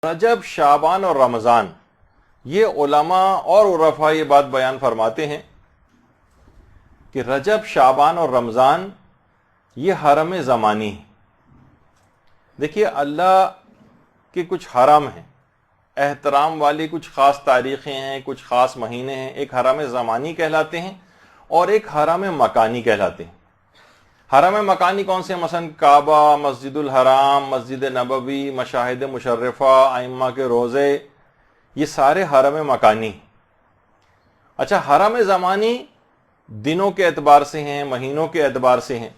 رجب، شعبان اور رمضان، یہ علماء اور عرفاء یہ بات بیان فرماتے ہیں کہ رجب، شعبان اور رمضان یہ حرم زمانی ہیں۔ دیکھیے اللہ کے کچھ حرم ہیں، احترام والی کچھ خاص تاریخیں ہیں، کچھ خاص مہینے ہیں، ایک حرم زمانی کہلاتے ہیں اور ایک حرم مکانی کہلاتے ہیں۔ حرم مکانی کون سے ہیں؟ مثلا کعبہ، مسجد الحرام، مسجد نبوی، مشاہد مشرفہ، ائمہ کے روزے، یہ سارے حرم مکانی۔ اچھا، حرم زمانی دنوں کے اعتبار سے ہیں، مہینوں کے اعتبار سے ہیں۔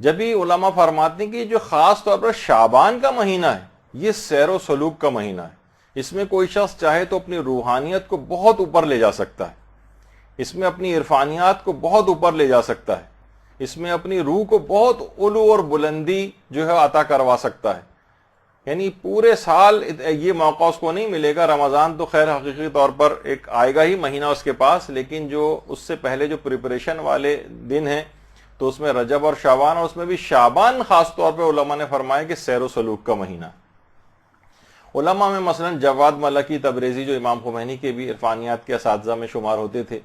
جب یہ علماء فرماتے ہیں کہ جو خاص طور پر شعبان کا مہینہ ہے، یہ سیر و سلوک کا مہینہ ہے، اس میں کوئی شخص چاہے تو اپنی روحانیت کو بہت اوپر لے جا سکتا ہے، اس میں اپنی عرفانیات کو بہت اوپر لے جا سکتا ہے، اس میں اپنی روح کو بہت علو اور بلندی جو ہے عطا کروا سکتا ہے۔ یعنی پورے سال یہ موقع اس کو نہیں ملے گا۔ رمضان تو خیر حقیقی طور پر ایک آئے گا ہی مہینہ اس کے پاس، لیکن جو اس سے پہلے جو پریپریشن والے دن ہیں تو اس میں رجب اور شعبان، اور اس میں بھی شعبان خاص طور پہ علماء نے فرمایا کہ سیر و سلوک کا مہینہ۔ علماء میں مثلا جواد ملکی تبریزی جو امام خمینی کے بھی عرفانیات کے اساتذہ میں شمار ہوتے تھے،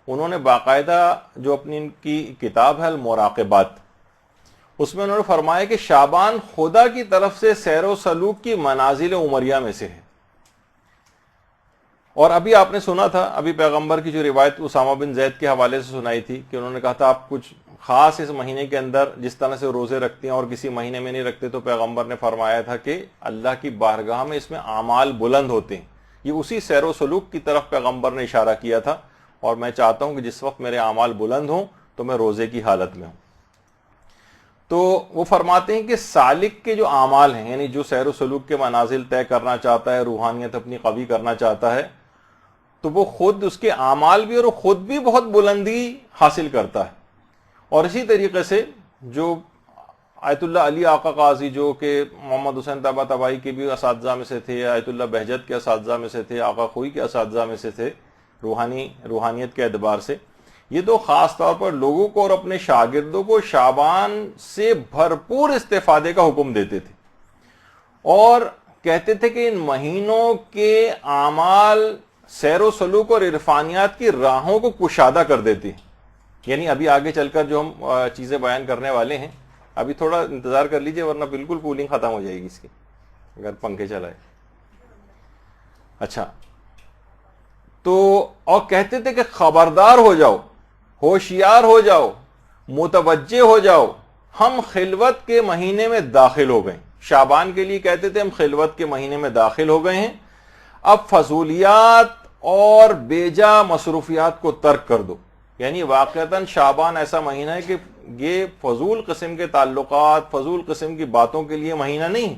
انہوں نے باقاعدہ جو اپنی ان کی کتاب ہے المراقبات، اس میں انہوں نے فرمایا کہ شعبان خدا کی طرف سے سیر و سلوک کی منازل عمریہ میں سے ہے۔ اور ابھی آپ نے سنا تھا، ابھی پیغمبر کی جو روایت اسامہ بن زید کے حوالے سے سنائی تھی کہ انہوں نے کہا تھا آپ کچھ خاص اس مہینے کے اندر جس طرح سے روزے رکھتے ہیں اور کسی مہینے میں نہیں رکھتے، تو پیغمبر نے فرمایا تھا کہ اللہ کی بارگاہ میں اس میں اعمال بلند ہوتے ہیں۔ یہ اسی سیر و سلوک کی طرف پیغمبر نے اشارہ کیا تھا، اور میں چاہتا ہوں کہ جس وقت میرے اعمال بلند ہوں تو میں روزے کی حالت میں ہوں۔ تو وہ فرماتے ہیں کہ سالک کے جو اعمال ہیں، یعنی جو سیر و سلوک کے منازل طے کرنا چاہتا ہے، روحانیت اپنی قوی کرنا چاہتا ہے، تو وہ خود اس کے اعمال بھی اور خود بھی بہت بلندی حاصل کرتا ہے۔ اور اسی طریقے سے جو آیت اللہ علی آقا قاضی جو کہ محمد حسین طباطبائی کے بھی اساتذہ میں سے تھے، آیت اللہ بہجت کے اساتذہ میں سے تھے، آقا خوئی کے اساتذہ میں سے تھے، روحانیت کے اعتبار سے، یہ تو خاص طور پر لوگوں کو اور اپنے شاگردوں کو شعبان سے بھرپور استفادے کا حکم دیتے تھے، اور کہتے تھے کہ ان مہینوں کے اعمال سیر و سلوک اور عرفانیات کی راہوں کو کشادہ کر دیتے ہیں۔ یعنی ابھی آگے چل کر جو ہم چیزیں بیان کرنے والے ہیں، ابھی تھوڑا انتظار کر لیجئے ورنہ بالکل کولنگ ختم ہو جائے گی اس کی اگر پنکھے چلائے۔ اچھا، تو اور کہتے تھے کہ خبردار ہو جاؤ، ہوشیار ہو جاؤ، متوجہ ہو جاؤ، ہم خلوت کے مہینے میں داخل ہو گئے۔ شعبان کے لیے کہتے تھے ہم خلوت کے مہینے میں داخل ہو گئے ہیں، اب فضولیات اور بیجا مصروفیات کو ترک کر دو۔ یعنی واقعتاً شعبان ایسا مہینہ ہے کہ یہ فضول قسم کے تعلقات، فضول قسم کی باتوں کے لیے مہینہ نہیں۔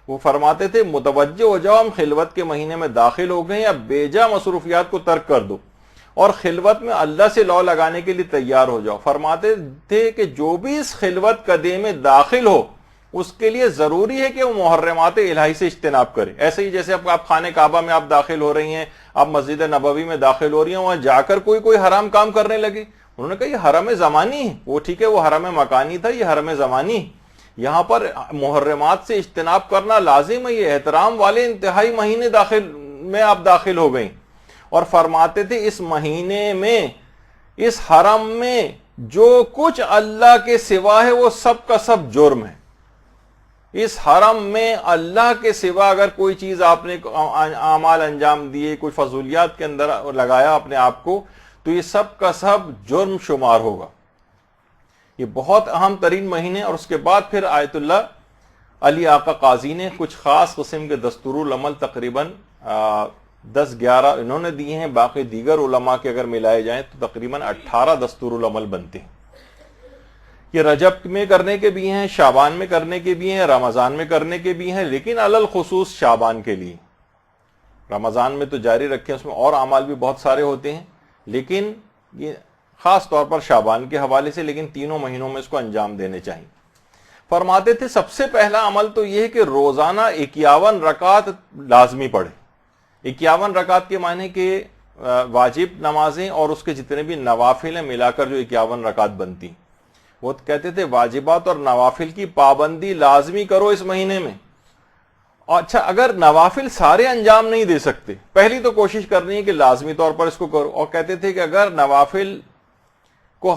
وہ فرماتے تھے متوجہ ہو جاؤ، ہم خلوت کے مہینے میں داخل ہو گئے ہیں، اب بیجا مصروفیات کو ترک کر دو اور خلوت میں اللہ سے لو لگانے کے لیے تیار ہو جاؤ۔ فرماتے تھے کہ جو بھی اس خلوت قدے میں داخل ہو اس کے لیے ضروری ہے کہ وہ محرمات الہی سے اجتناب کرے۔ ایسے ہی جیسے آپ خانہ کعبہ میں آپ داخل ہو رہی ہیں، آپ مسجد نبوی میں داخل ہو رہی ہیں، وہاں جا کر کوئی حرام کام کرنے لگے، انہوں نے کہا یہ حرم زمانی ہے۔ وہ ٹھیک ہے، وہ حرم مکانی تھا، یہ حرم زمانی، یہاں پر محرمات سے اجتناب کرنا لازم ہے۔ یہ احترام والے انتہائی مہینے میں آپ داخل ہو گئیں۔ اور فرماتے تھے اس مہینے میں، اس حرم میں جو کچھ اللہ کے سوا ہے وہ سب کا سب جرم ہے۔ اس حرم میں اللہ کے سوا اگر کوئی چیز آپ نے اعمال انجام دیے، کوئی فضولیات کے اندر لگایا اپنے آپ کو، تو یہ سب کا سب جرم شمار ہوگا۔ یہ بہت اہم ترین مہینے۔ اور اس کے بعد پھر آیت اللہ علی آقا قاضی نے کچھ خاص قسم کے دستور العمل تقریباً 10-11 انہوں نے دیے ہیں، باقی دیگر علماء کے اگر ملائے جائیں تو تقریباً 18 دستور العمل بنتے ہیں۔ یہ رجب میں کرنے کے بھی ہیں، شعبان میں کرنے کے بھی ہیں، رمضان میں کرنے کے بھی ہیں، لیکن علی الخصوص شعبان کے لیے۔ رمضان میں تو جاری رکھیں، اس میں اور اعمال بھی بہت سارے ہوتے ہیں، لیکن یہ خاص طور پر شعبان کے حوالے سے، لیکن تینوں مہینوں میں اس کو انجام دینے چاہیے۔ فرماتے تھے سب سے پہلا عمل تو یہ ہے کہ روزانہ 51 رکعت لازمی پڑھے۔ 51 رکعت کے معنی کہ واجب نمازیں اور اس کے جتنے بھی نوافل ہیں ملا کر جو 51 رکعت بنتی۔ وہ کہتے تھے واجبات اور نوافل کی پابندی لازمی کرو اس مہینے میں، اور اچھا اگر نوافل سارے انجام نہیں دے سکتے، پہلی تو کوشش کرنی ہے کہ لازمی طور پر اس کو کرو، اور کہتے تھے کہ اگر نوافل کو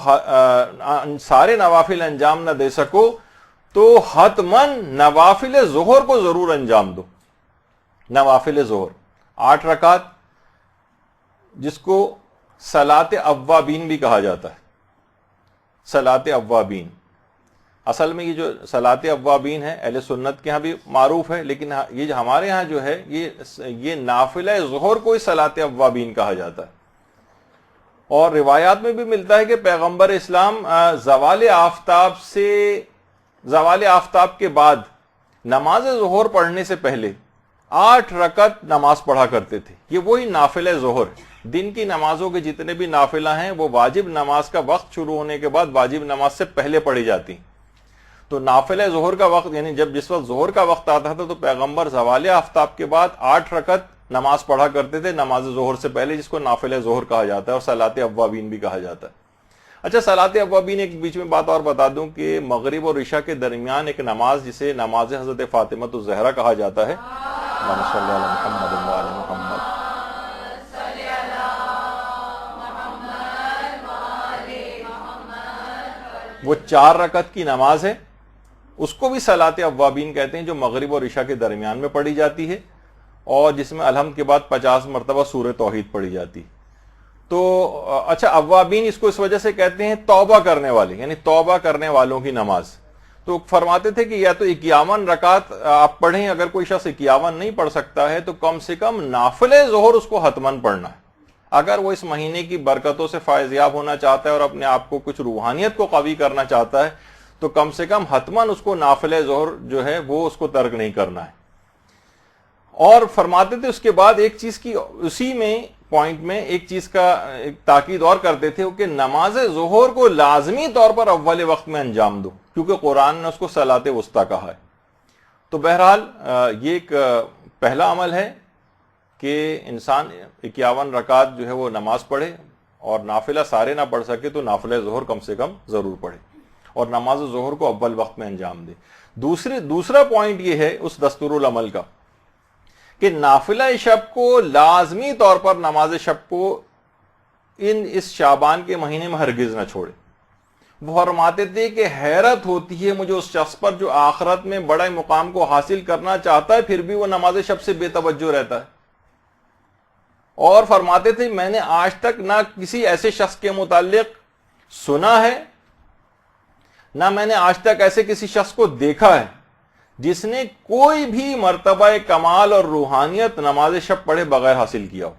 سارے نوافل انجام نہ دے سکو تو حتماً نوافل ظہر کو ضرور انجام دو۔ نوافل ظہر 8 رکعت، جس کو صلاۃ اوابین بھی کہا جاتا ہے، صلاۃ اوابین۔ اصل میں یہ جو صلاۃ اوابین ہے اہل سنت کے ہاں بھی معروف ہے، لیکن یہ ہمارے ہاں جو ہے یہ نافلہ ظہر کو ہی صلاۃ اوابین کہا جاتا ہے۔ اور روایات میں بھی ملتا ہے کہ پیغمبر اسلام زوال آفتاب کے بعد نماز ظہر پڑھنے سے پہلے 8 رکعت نماز پڑھا کرتے تھے۔ یہ وہی نافلہ ظہر، دن کی نمازوں کے جتنے بھی نافلہ ہیں وہ واجب نماز کا وقت شروع ہونے کے بعد واجب نماز سے پہلے پڑھی جاتی۔ تو نافلہ ظہر کا وقت یعنی جس وقت ظہر کا وقت آتا تھا تو پیغمبر زوال آفتاب کے بعد 8 رکعت نماز پڑھا کرتے تھے نماز ظہر سے پہلے، جس کو نافلہ ظہر کہا جاتا ہے اور صلاۃ اوابین بھی کہا جاتا ہے۔ اچھا صلاۃ اوابین، ایک بیچ میں بات اور بتا دوں کہ مغرب اور عشاء کے درمیان ایک نماز جسے نماز حضرت فاطمۃ الزہرا کہا جاتا ہے، اللہم صلی علی محمد و علی محمد، وہ 4 رکعت کی نماز ہے، اس کو بھی صلاۃ اوابین کہتے ہیں، جو مغرب اور عشاء کے درمیان میں پڑھی جاتی ہے اور جس میں الحمد کے بعد 50 مرتبہ سورہ توحید پڑھی جاتی۔ تو اچھا اوابین اس کو اس وجہ سے کہتے ہیں توبہ کرنے والے، یعنی توبہ کرنے والوں کی نماز۔ تو فرماتے تھے کہ یا تو 51 رکعت آپ پڑھیں، اگر کوئی شخص 51 نہیں پڑھ سکتا ہے تو کم سے کم نافلہ ظہر اس کو حتماً پڑھنا ہے۔ اگر وہ اس مہینے کی برکتوں سے فائز یاب ہونا چاہتا ہے اور اپنے آپ کو کچھ روحانیت کو قوی کرنا چاہتا ہے تو کم سے کم حتماً اس کو نافلہ ظہر جو ہے وہ اس کو ترک نہیں کرنا ہے۔ اور فرماتے تھے اس کے بعد ایک چیز کی، اسی میں پوائنٹ میں ایک چیز کا تاکید اور کرتے تھے کہ نماز ظہر کو لازمی طور پر اول وقت میں انجام دو، کیونکہ قرآن نے اس کو صلاۃ وسطیٰ کہا ہے۔ تو بہرحال یہ ایک پہلا عمل ہے کہ انسان 51 رکعت جو ہے وہ نماز پڑھے، اور نافلہ سارے نہ پڑھ سکے تو نافلہ ظہر کم سے کم ضرور پڑھے اور نماز ظہر کو اول وقت میں انجام دے۔ دوسرا پوائنٹ یہ ہے اس دستور العمل کا کہ نافلہ شب کو لازمی طور پر نماز شب کو اس شعبان کے مہینے میں ہرگز نہ چھوڑے۔ وہ فرماتے تھے کہ حیرت ہوتی ہے مجھے اس شخص پر جو آخرت میں بڑے مقام کو حاصل کرنا چاہتا ہے پھر بھی وہ نماز شب سے بے توجہ رہتا ہے۔ اور فرماتے تھے میں نے آج تک نہ کسی ایسے شخص کے متعلق سنا ہے، نہ میں نے آج تک ایسے کسی شخص کو دیکھا ہے جس نے کوئی بھی مرتبہ کمال اور روحانیت نماز شب پڑھے بغیر حاصل کیا ہو۔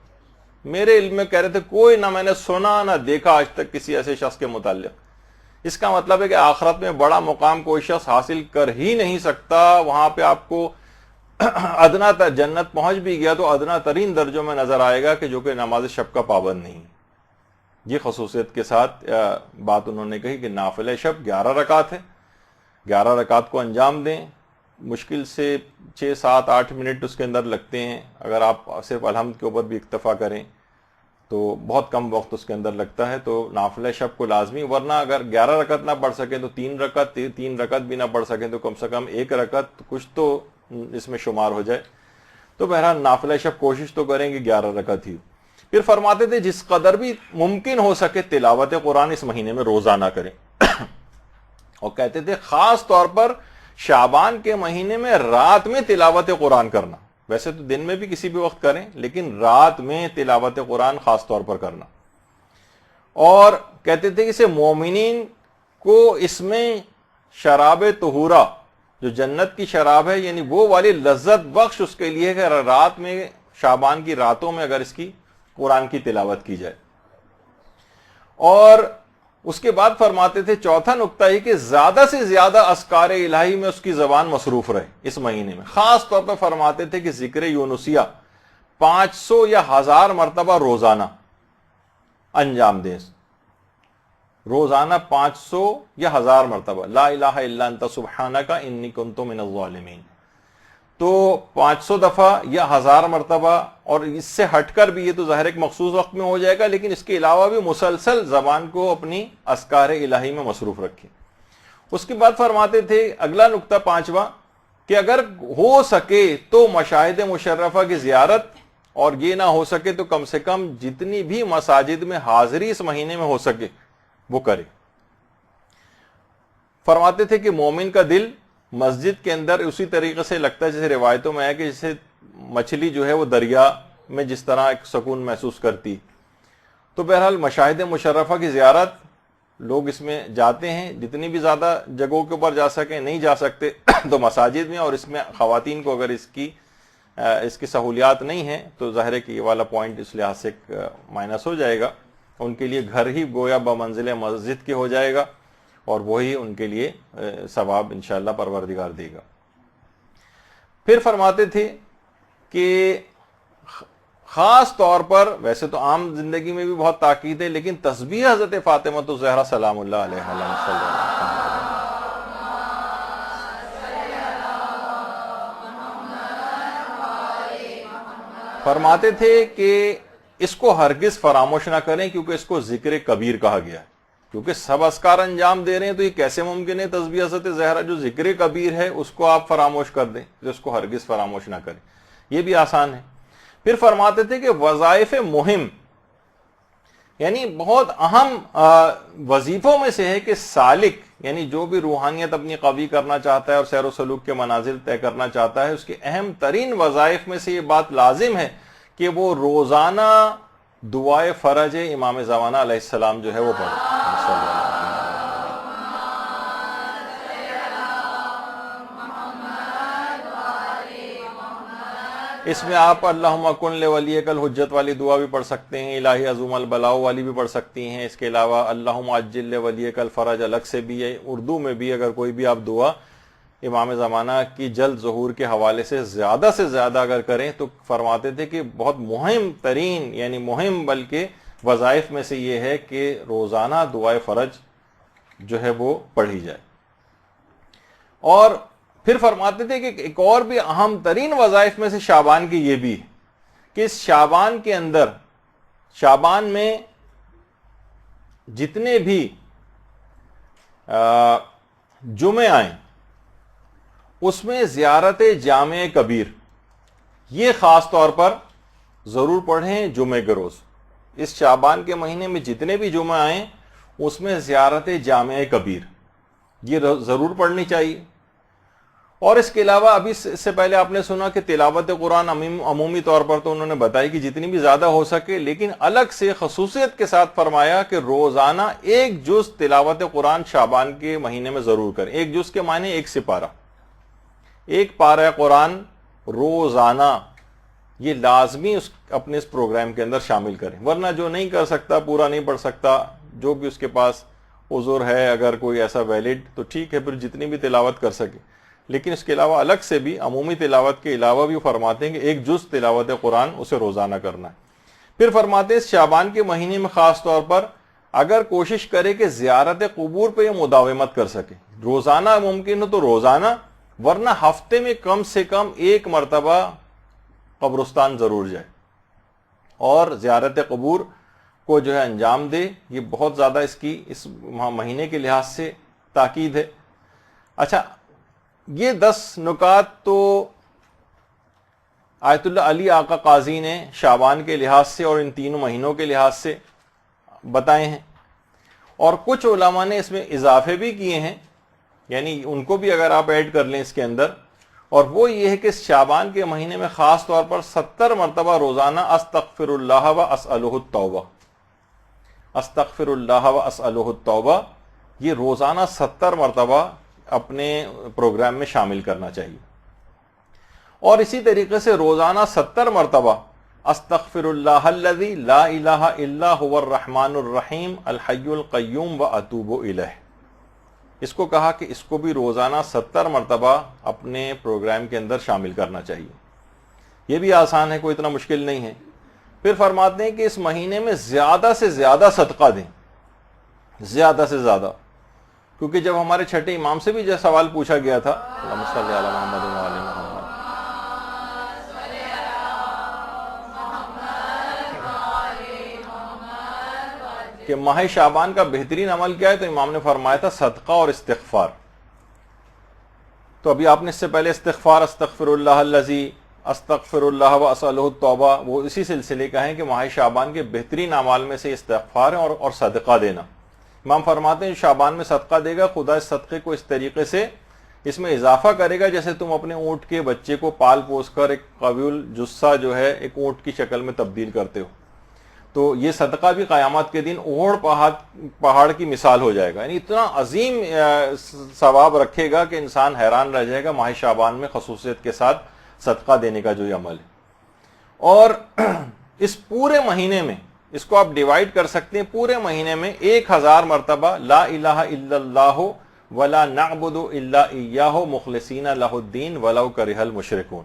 میرے علم میں کہہ رہے تھے کوئی، نہ میں نے سنا نہ دیکھا آج تک کسی ایسے شخص کے متعلق۔ اس کا مطلب ہے کہ آخرت میں بڑا مقام کوئی شخص حاصل کر ہی نہیں سکتا، وہاں پہ آپ کو ادنا جنت پہنچ بھی گیا تو ادنا ترین درجوں میں نظر آئے گا کہ جو کہ نماز شب کا پابند نہیں۔ یہ خصوصیت کے ساتھ بات انہوں نے کہی کہ نافلہ شب 11 رکعت ہے، 11 رکعت کو انجام دیں۔ مشکل سے 6 7 8 منٹ اس کے اندر لگتے ہیں، اگر آپ صرف الحمد کے اوپر بھی اکتفا کریں تو بہت کم وقت اس کے اندر لگتا ہے۔ تو نافلہ شب کو لازمی، ورنہ اگر 11 رکعت نہ پڑھ سکیں تو 3 رکعت بھی نہ پڑھ سکیں تو کم سے کم 1 رکعت کچھ تو اس میں شمار ہو جائے۔ تو بہرحال نافلہ شب کوشش تو کریں گے 11 رکعت ہی۔ پھر فرماتے تھے جس قدر بھی ممکن ہو سکے تلاوت قرآن اس مہینے میں روزانہ کریں، اور کہتے تھے خاص طور پر شعبان کے مہینے میں رات میں تلاوت قرآن کرنا، ویسے تو دن میں بھی کسی بھی وقت کریں لیکن رات میں تلاوت قرآن خاص طور پر کرنا۔ اور کہتے تھے کہ اسے مومنین کو اس میں شراب طہورہ، جو جنت کی شراب ہے، یعنی وہ والی لذت بخش اس کے لیے کہ رات میں شعبان کی راتوں میں اگر اس کی قرآن کی تلاوت کی جائے۔ اور اس کے بعد فرماتے تھے چوتھا نقطہ یہ کہ زیادہ سے زیادہ اذکار الہی میں اس کی زبان مصروف رہے اس مہینے میں۔ خاص طور پر فرماتے تھے کہ ذکر یونسیہ 500 یا 1000 مرتبہ روزانہ انجام دیں، روزانہ 500 یا 1000 مرتبہ لا الہ الا انت سبحانک انی کنت من الظالمین۔ تو 500 دفعہ یا 1000 مرتبہ، اور اس سے ہٹ کر بھی یہ تو ظاہر ایک مخصوص وقت میں ہو جائے گا، لیکن اس کے علاوہ بھی مسلسل زبان کو اپنی اذکار الہی میں مصروف رکھیں۔ اس کے بعد فرماتے تھے اگلا نقطہ 5واں کہ اگر ہو سکے تو مشاہد مشرفہ کی زیارت، اور یہ نہ ہو سکے تو کم سے کم جتنی بھی مساجد میں حاضری اس مہینے میں ہو سکے وہ کرے۔ فرماتے تھے کہ مومن کا دل مسجد کے اندر اسی طریقے سے لگتا ہے جیسے روایتوں میں ہے کہ جیسے مچھلی جو ہے وہ دریا میں جس طرح ایک سکون محسوس کرتی۔ تو بہرحال مشاہد مشرفہ کی زیارت لوگ اس میں جاتے ہیں، جتنی بھی زیادہ جگہوں کے اوپر جا سکیں، نہیں جا سکتے تو مساجد میں، اور اس میں خواتین کو اگر اس کی سہولیات نہیں ہیں تو ظاہر ہے کہ یہ والا پوائنٹ اس لحاظ سے مائنس ہو جائے گا، ان کے لیے گھر ہی گویا بمنزل مسجد کے ہو جائے گا، اور وہی ان کے لیے ثواب انشاءاللہ پروردگار دے گا۔ پھر فرماتے تھے کہ خاص طور پر، ویسے تو عام زندگی میں بھی بہت تاکید ہے، لیکن تسبیح حضرت فاطمہ الزہرا سلام اللہ علیہ فرماتے تھے کہ اس کو ہرگز فراموش نہ کریں، کیونکہ اس کو ذکر کبیر کہا گیا ہے، کیونکہ سب اذکار انجام دے رہے ہیں تو یہ کیسے ممکن ہے تسبیح حضرت زہرا جو ذکر کبیر ہے اس کو آپ فراموش کر دیں، تو اس کو ہرگز فراموش نہ کریں، یہ بھی آسان ہے۔ پھر فرماتے تھے کہ وظائف مہم، یعنی بہت اہم وظیفوں میں سے ہے کہ سالک، یعنی جو بھی روحانیت اپنی قوی کرنا چاہتا ہے اور سیر و سلوک کے منازل طے کرنا چاہتا ہے، اس کے اہم ترین وظائف میں سے یہ بات لازم ہے کہ وہ روزانہ دعائے فرج امام زمانہ علیہ السلام جو ہے وہ پڑھے۔ اس میں آپ اللہم کن لولیک الحجت والی دعا بھی پڑھ سکتے ہیں، الہی عظم البلاء والی بھی پڑھ سکتی ہیں، اس کے علاوہ اللہم عجل لولیک الفرج الگ سے بھی ہے، اردو میں بھی اگر کوئی بھی آپ دعا امام زمانہ کی جلد ظہور کے حوالے سے زیادہ اگر کریں تو فرماتے تھے کہ بہت مہم ترین، یعنی مہم بلکہ وظائف میں سے یہ ہے کہ روزانہ دعائے فرج جو ہے وہ پڑھی جائے۔ اور پھر فرماتے تھے کہ ایک اور بھی اہم ترین وظائف میں سے شعبان کی یہ بھی ہے کہ اس شعبان کے اندر، شعبان میں جتنے بھی جمعے آئیں اس میں زیارت جامع کبیر یہ خاص طور پر ضرور پڑھیں جمعے کے روز۔ اس شعبان کے مہینے میں جتنے بھی جمعے آئیں اس میں زیارت جامع کبیر یہ ضرور پڑھنی چاہیے۔ اور اس کے علاوہ ابھی اس سے پہلے آپ نے سنا کہ تلاوت قرآن عمومی طور پر تو انہوں نے بتائی کہ جتنی بھی زیادہ ہو سکے، لیکن الگ سے خصوصیت کے ساتھ فرمایا کہ روزانہ ایک جز تلاوت قرآن شعبان کے مہینے میں ضرور کریں۔ ایک جز کے معنی ایک سپارہ، ایک پارہ قرآن روزانہ، یہ لازمی اپنے اس پروگرام کے اندر شامل کریں، ورنہ جو نہیں کر سکتا، پورا نہیں پڑھ سکتا، جو بھی اس کے پاس عذر ہے، اگر کوئی ایسا ویلڈ تو ٹھیک ہے، پھر جتنی بھی تلاوت کر سکے، لیکن اس کے علاوہ الگ سے بھی عمومی تلاوت کے علاوہ بھی فرماتے ہیں کہ ایک جز تلاوت قرآن اسے روزانہ کرنا ہے۔ پھر فرماتے ہیں شعبان کے مہینے میں خاص طور پر اگر کوشش کرے کہ زیارت قبور پہ یہ مداومت کر سکے، روزانہ ممکن ہو تو روزانہ، ورنہ ہفتے میں کم سے کم ایک مرتبہ قبرستان ضرور جائے اور زیارت قبور کو جو ہے انجام دے۔ یہ بہت زیادہ اس مہینے کے لحاظ سے تاکید ہے۔ اچھا، یہ 10 نکات تو آیت اللہ علی آقا قاضی نے شعبان کے لحاظ سے اور ان تینوں مہینوں کے لحاظ سے بتائے ہیں، اور کچھ علماء نے اس میں اضافے بھی کیے ہیں، یعنی ان کو بھی اگر آپ ایڈ کر لیں اس کے اندر، اور وہ یہ ہے کہ اس شعبان کے مہینے میں خاص طور پر 70 مرتبہ روزانہ استغفر اللہ و اسألہ التوبہ، استغفر اللہ و اسألہ التوبہ، یہ روزانہ 70 مرتبہ اپنے پروگرام میں شامل کرنا چاہیے۔ اور اسی طریقے سے روزانہ 70 مرتبہ استغفر اللہ الذی لا الہ الا هو الرحمن الرحیم الحی القیوم واتوب الیہ، اس کو کہا کہ اس کو بھی روزانہ 70 مرتبہ اپنے پروگرام کے اندر شامل کرنا چاہیے۔ یہ بھی آسان ہے، کوئی اتنا مشکل نہیں ہے۔ پھر فرماتے ہیں کہ اس مہینے میں زیادہ سے زیادہ صدقہ دیں، زیادہ سے زیادہ، کیونکہ جب ہمارے چھٹے امام سے بھی جو سوال پوچھا گیا تھا، اللہم صلی علی محمد و آل محمد، کہ ماہ شعبان کا بہترین عمل کیا ہے، تو امام نے فرمایا تھا صدقہ اور استغفار۔ تو ابھی آپ نے اس سے پہلے استغفار استغفر اللہ الذی استغفر اللہ و اسألہ التوبہ وہ اسی سلسلے کا ہے کہ ماہ شعبان کے بہترین اعمال میں سے استغفار ہے اور صدقہ دینا. امام فرماتے ہیں جو شعبان میں صدقہ دے گا خدا اس صدقے کو اس طریقے سے اس میں اضافہ کرے گا جیسے تم اپنے اونٹ کے بچے کو پال پوس کر ایک قوی الجثہ جو ہے ایک اونٹ کی شکل میں تبدیل کرتے ہو. تو یہ صدقہ بھی قیامت کے دن اوڑ پہاڑ کی مثال ہو جائے گا, یعنی اتنا عظیم ثواب رکھے گا کہ انسان حیران رہ جائے گا ماہ شعبان میں خصوصیت کے ساتھ صدقہ دینے کا جو یہ عمل ہے. اور اس پورے مہینے میں اس کو آپ ڈیوائیڈ کر سکتے ہیں, پورے مہینے میں 1000 مرتبہ لا الہ الا اللہ ولا نعبد الا ایاہ مخلصین لہ الدین ولو کرہ المشرکون.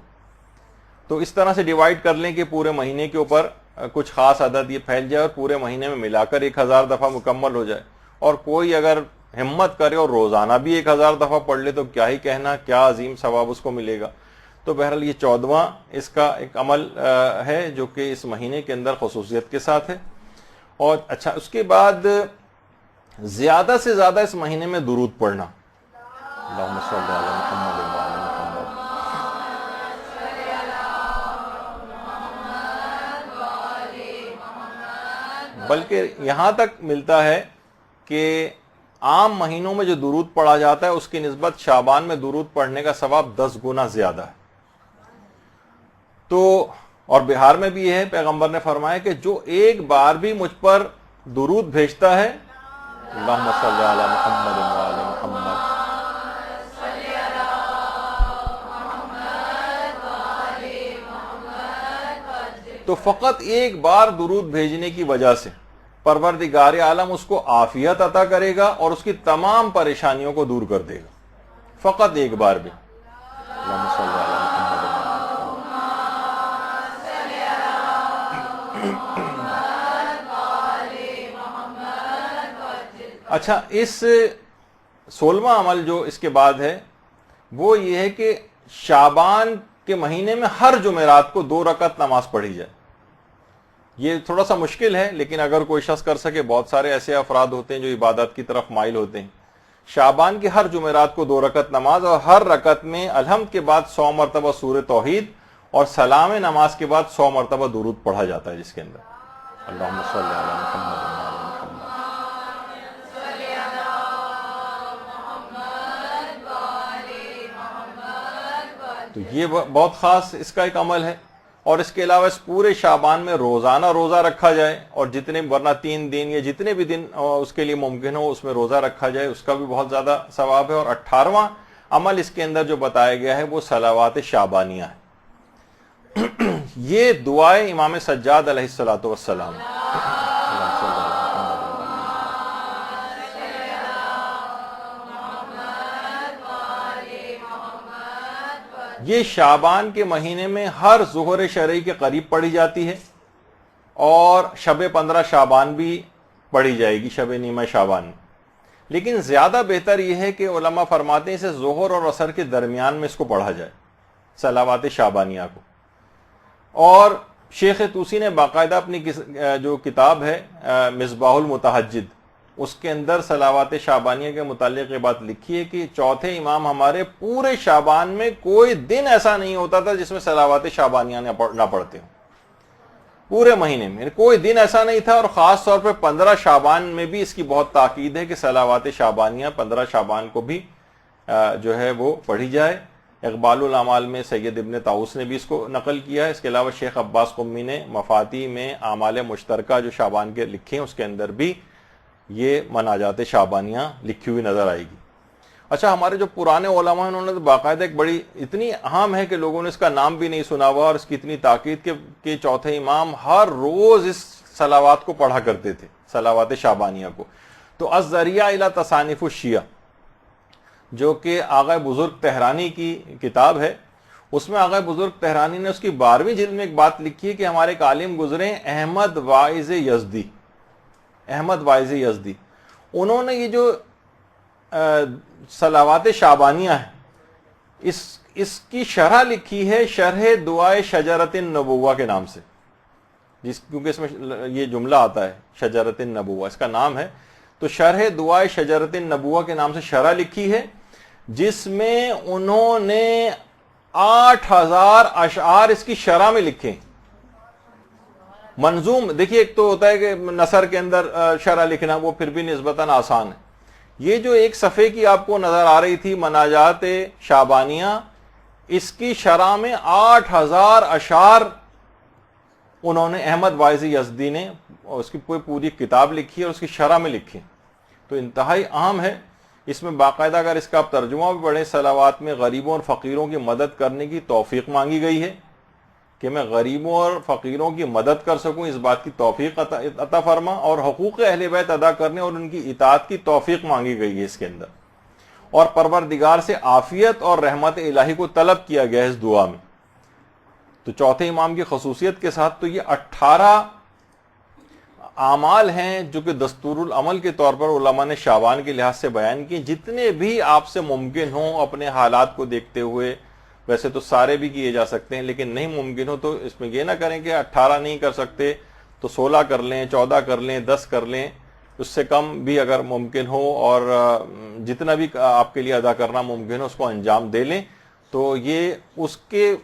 تو اس طرح سے ڈیوائیڈ کر لیں کہ پورے مہینے کے اوپر کچھ خاص عدد یہ پھیل جائے اور پورے مہینے میں ملا کر 1000 دفعہ مکمل ہو جائے. اور کوئی اگر ہمت کرے اور روزانہ بھی 1000 دفعہ پڑھ لے تو کیا ہی کہنا, کیا عظیم ثواب اس کو ملے گا. تو بہرحال یہ 14واں اس کا ایک عمل ہے جو کہ اس مہینے کے اندر خصوصیت کے ساتھ ہے. اور اچھا اس کے بعد زیادہ سے زیادہ اس مہینے میں درود پڑھنا, اللہم صلی علی محمد وعلی محمد. بلکہ یہاں تک ملتا ہے کہ عام مہینوں میں جو درود پڑھا جاتا ہے اس کی نسبت شعبان میں درود پڑھنے کا ثواب 10 گنا زیادہ ہے. تو اور بہار میں بھی یہ ہے, پیغمبر نے فرمایا کہ جو ایک بار بھی مجھ پر درود بھیجتا ہے, اللہم صلی علی محمد وعلی محمد, تو فقط ایک بار درود بھیجنے کی وجہ سے پروردگار عالم اس کو عافیت عطا کرے گا اور اس کی تمام پریشانیوں کو دور کر دے گا, فقط ایک بار بھی. اللہم صلی علی محمد. اچھا اس 16واں عمل جو اس کے بعد ہے وہ یہ ہے کہ شعبان کے مہینے میں ہر جمعرات کو 2 رکعت نماز پڑھی جائے. یہ تھوڑا سا مشکل ہے لیکن اگر کوئی شخص کر سکے, بہت سارے ایسے افراد ہوتے ہیں جو عبادت کی طرف مائل ہوتے ہیں. شعبان کی ہر جمعرات کو 2 رکعت نماز اور ہر رکعت میں الحمد کے بعد 100 مرتبہ سورہ توحید اور سلام نماز کے بعد 100 مرتبہ درود پڑھا جاتا ہے, جس کے اندر اللہم صلی علی محمد وعلی محمد. تو یہ بہت خاص اس کا ایک عمل ہے. اور اس کے علاوہ اس پورے شعبان میں روزانہ روزہ رکھا جائے, اور جتنے ورنہ 3 دن یا جتنے بھی دن اس کے لیے ممکن ہو اس میں روزہ رکھا جائے, اس کا بھی بہت زیادہ ثواب ہے. اور 18واں عمل اس کے اندر جو بتایا گیا ہے وہ صلوات شعبانیہ ہے. یہ دعائیں امام سجاد علیہ الصلوۃ والسلام, یہ شعبان کے مہینے میں ہر ظہر شرعی کے قریب پڑھی جاتی ہے, اور شب 15 شعبان بھی پڑھی جائے گی, شب نیمہ شعبان میں. لیکن زیادہ بہتر یہ ہے کہ علماء فرماتے ہیں اسے ظہر اور عصر کے درمیان میں اس کو پڑھا جائے, صلوات شعبانیہ کو. اور شیخ طوسی نے باقاعدہ اپنی جو کتاب ہے مصباح المتہجد, اس کے اندر صلوات شعبانیہ کے متعلق یہ بات لکھی ہے کہ چوتھے امام ہمارے پورے شعبان میں کوئی دن ایسا نہیں ہوتا تھا جس میں صلوات شعبانیہ نہ پڑھتے ہوں. پورے مہینے میں کوئی دن ایسا نہیں تھا. اور خاص طور پہ 15 شعبان میں بھی اس کی بہت تاکید ہے کہ صلوات شعبانیہ 15 شعبان کو بھی جو ہے وہ پڑھی جائے. اقبال الاعمال میں سید ابن طاؤس نے بھی اس کو نقل کیا ہے. اس کے علاوہ شیخ عباس قمی نے مفاتی میں اعمال مشترکہ جو شعبان کے لکھے ہیں اس کے اندر بھی یہ مناجات شعبانیہ لکھی ہوئی نظر آئے گی. اچھا ہمارے جو پرانے علماء ہیں انہوں نے تو باقاعدہ ایک بڑی اتنی اہم ہے کہ لوگوں نے اس کا نام بھی نہیں سنا ہوا, اور اس کی اتنی تاکید کہ چوتھے امام ہر روز اس صلوات کو پڑھا کرتے تھے, صلوات شعبانیہ کو. تو الذریعہ الی تصانیف الشیعہ جو کہ آغا بزرگ تہرانی کی کتاب ہے, اس میں آغا بزرگ تہرانی نے اس کی 12ویں جلد میں ایک بات لکھی ہے کہ ہمارے ایک عالم گزرے احمد واعظ یزدی, احمد واعظ یزدی, انہوں نے یہ جو صلوات شعبانیہ ہے اس کی شرح لکھی ہے شرح دعائے شجرت النبوہ کے نام سے, کیونکہ اس میں یہ جملہ آتا ہے شجرت النبوہ اس کا نام ہے. تو شرح دعائے شجرت النبوہ کے نام سے شرح لکھی ہے جس میں انہوں نے 8000 اشعار اس کی شرح میں لکھے. منظوم دیکھیے، ایک تو ہوتا ہے کہ نثر کے اندر شرح لکھنا، وہ پھر بھی نسبتاً آسان ہے. یہ جو ایک صفحے کی آپ کو نظر آ رہی تھی مناجات شعبانیہ، اس کی شرح میں 8000 اشعار انہوں نے، احمد واعظی یزدی نے اس کی پوری کتاب لکھی اور اس کی شرح میں لکھی. تو انتہائی اہم ہے. اس میں باقاعدہ اگر اس کا آپ ترجمہ بھی پڑھیں، صلوات میں غریبوں اور فقیروں کی مدد کرنے کی توفیق مانگی گئی ہے کہ میں غریبوں اور فقیروں کی مدد کر سکوں، اس بات کی توفیق عطا فرما، اور حقوق اہل بیت ادا کرنے اور ان کی اطاعت کی توفیق مانگی گئی ہے اس کے اندر. اور پروردگار سے عافیت اور رحمت الہی کو طلب کیا گیا ہے اس دعا میں. تو چوتھے امام کی خصوصیت کے ساتھ تو یہ 18 اعمال ہیں جو کہ دستور العمل کے طور پر علماء نے شعبان کے لحاظ سے بیان کیے. جتنے بھی آپ سے ممکن ہوں اپنے حالات کو دیکھتے ہوئے، ویسے تو سارے بھی کیے جا سکتے ہیں، لیکن نہیں ممکن ہو تو اس میں یہ نہ کریں کہ 18 نہیں کر سکتے تو 16 کر لیں، 14 کر لیں، 10 کر لیں، اس سے کم بھی اگر ممکن ہو، اور جتنا بھی آپ کے لیے ادا کرنا ممکن ہو اس کو انجام دے لیں. تو یہ اس کے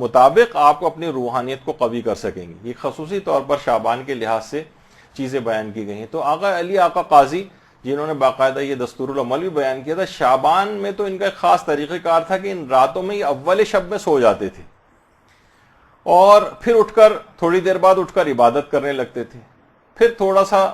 مطابق آپ کو اپنی روحانیت کو قوی کر سکیں گے. یہ خصوصی طور پر شعبان کے لحاظ سے چیزیں بیان کی گئی ہیں. تو آقا علی آقا قاضی جنہوں نے باقاعدہ یہ دستور العمل بھی بیان کیا تھا، شعبان میں تو ان کا ایک خاص طریقہ کار تھا کہ ان راتوں میں یہ اول شب میں سو جاتے تھے اور پھر اٹھ کر تھوڑی دیر بعد اٹھ کر عبادت کرنے لگتے تھے، پھر تھوڑا سا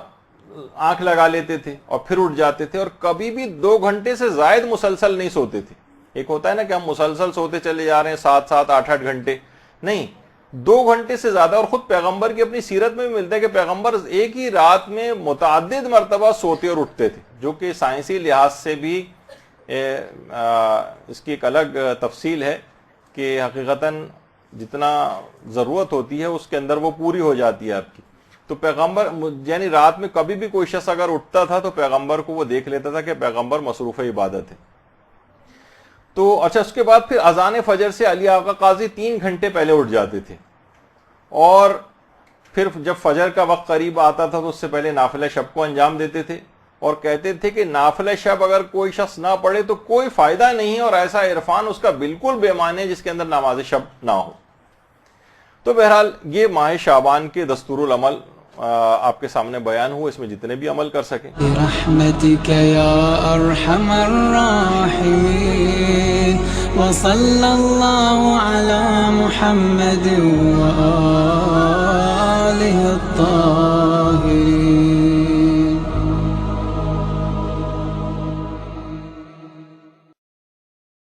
آنکھ لگا لیتے تھے اور پھر اٹھ جاتے تھے، اور کبھی بھی 2 گھنٹے سے زائد مسلسل نہیں سوتے تھے. ایک ہوتا ہے نا کہ ہم مسلسل سوتے چلے جا رہے ہیں 7-7 8-8 گھنٹے، نہیں، 2 گھنٹے سے زیادہ. اور خود پیغمبر کی اپنی سیرت میں بھی ملتا ہے کہ پیغمبر ایک ہی رات میں متعدد مرتبہ سوتے اور اٹھتے تھے، جو کہ سائنسی لحاظ سے بھی اس کی ایک الگ تفصیل ہے کہ حقیقتاً جتنا ضرورت ہوتی ہے اس کے اندر وہ پوری ہو جاتی ہے آپ کی. تو پیغمبر یعنی رات میں کبھی بھی کوئی شخص اگر اٹھتا تھا تو پیغمبر کو وہ دیکھ لیتا تھا کہ پیغمبر مصروف عبادت ہے. تو اچھا، اس کے بعد پھر اذان فجر سے علی آقا قاضی 3 گھنٹے پہلے اٹھ جاتے تھے، اور پھر جب فجر کا وقت قریب آتا تھا تو اس سے پہلے نافلہ شب کو انجام دیتے تھے، اور کہتے تھے کہ نافلہ شب اگر کوئی شخص نہ پڑھے تو کوئی فائدہ نہیں، اور ایسا عرفان اس کا بالکل بے معنی ہے جس کے اندر نماز شب نہ ہو. تو بہرحال یہ ماہ شعبان کے دستور العمل آپ کے سامنے بیان ہوئے، اس میں جتنے بھی عمل کر سکیں. برحمتک یا ارحم الراحمین وصلی اللہ علی محمد وآلہ الطاہرین.